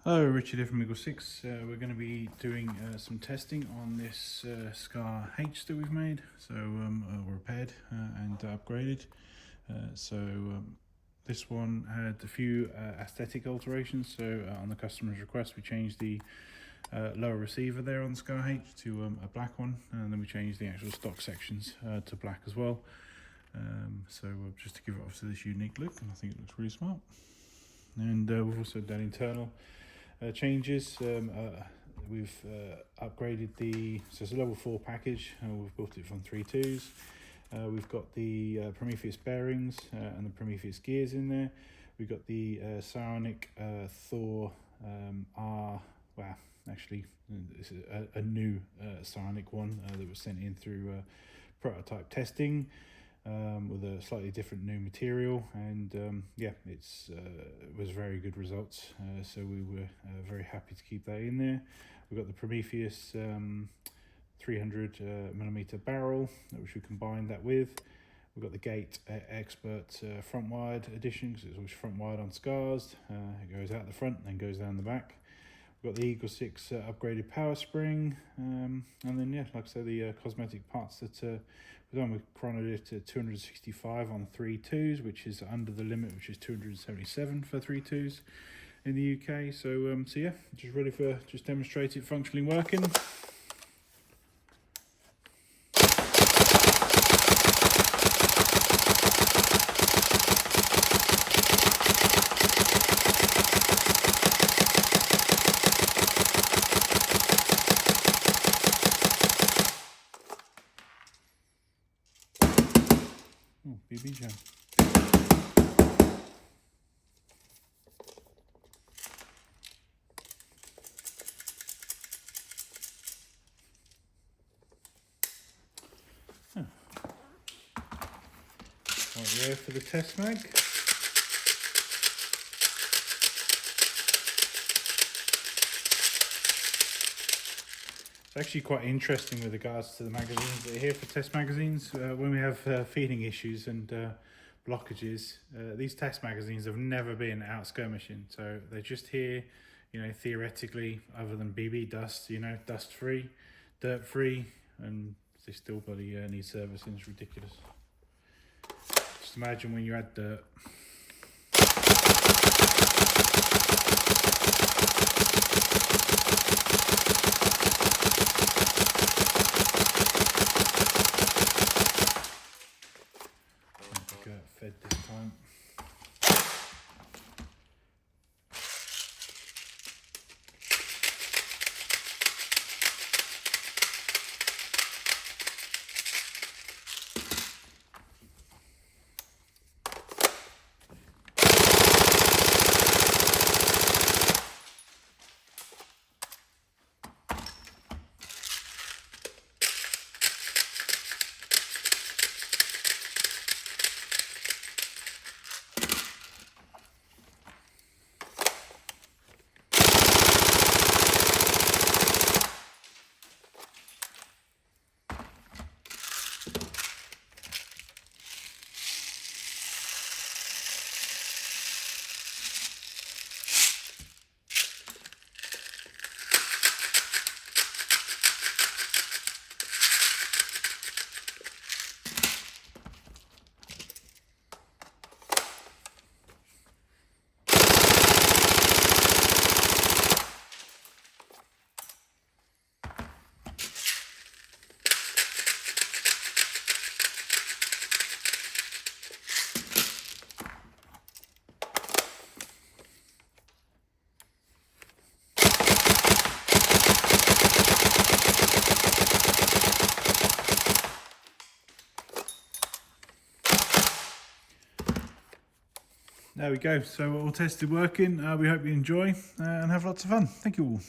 Hello, Richard here from Eagle 6. We're going to be doing some testing on this Scar H that we've made, repaired and upgraded. This one had a few aesthetic alterations. On the customer's request, we changed the lower receiver there on the Scar H to a black one, and then we changed the actual stock sections to black as well. Just to give it obviously this unique look, and I think it looks really smart. And we've also done internal changes. We've upgraded so it's a level 4 package. We've built it from 3.2s. We've got the Prometheus bearings and the Prometheus gears in there. We've got the PSIONIC Tho-R. Well, actually, this is a new PSIONIC one that was sent in through prototype testing. With a slightly different new material, and it was very good results, so we were very happy to keep that in there. We've got the Prometheus 300mm barrel, which we combined that with. We've got the Gate Expert front wired edition, because it's always front wired on Scars. It goes out the front and then goes down the back. We've got the Eagle 6 upgraded power spring, and then like I said, the cosmetic parts that we've done. We've chronoed it to 265 on 3.2s, which is under the limit, which is 277 for 3.2s in the UK. So yeah, just ready for demonstrate it functionally working. Oh, BB jam. Right there for the test mag. It's actually quite interesting with regards to the magazines that are here for test magazines. When we have feeding issues and blockages, these test magazines have never been out skirmishing, so they're just here, theoretically, other than BB dust, dust free, dirt free, and they still bloody need servicing. It's ridiculous. Just imagine when you add dirt. Fed this time. There we go. So all tested working. We hope you enjoy and have lots of fun. Thank you all.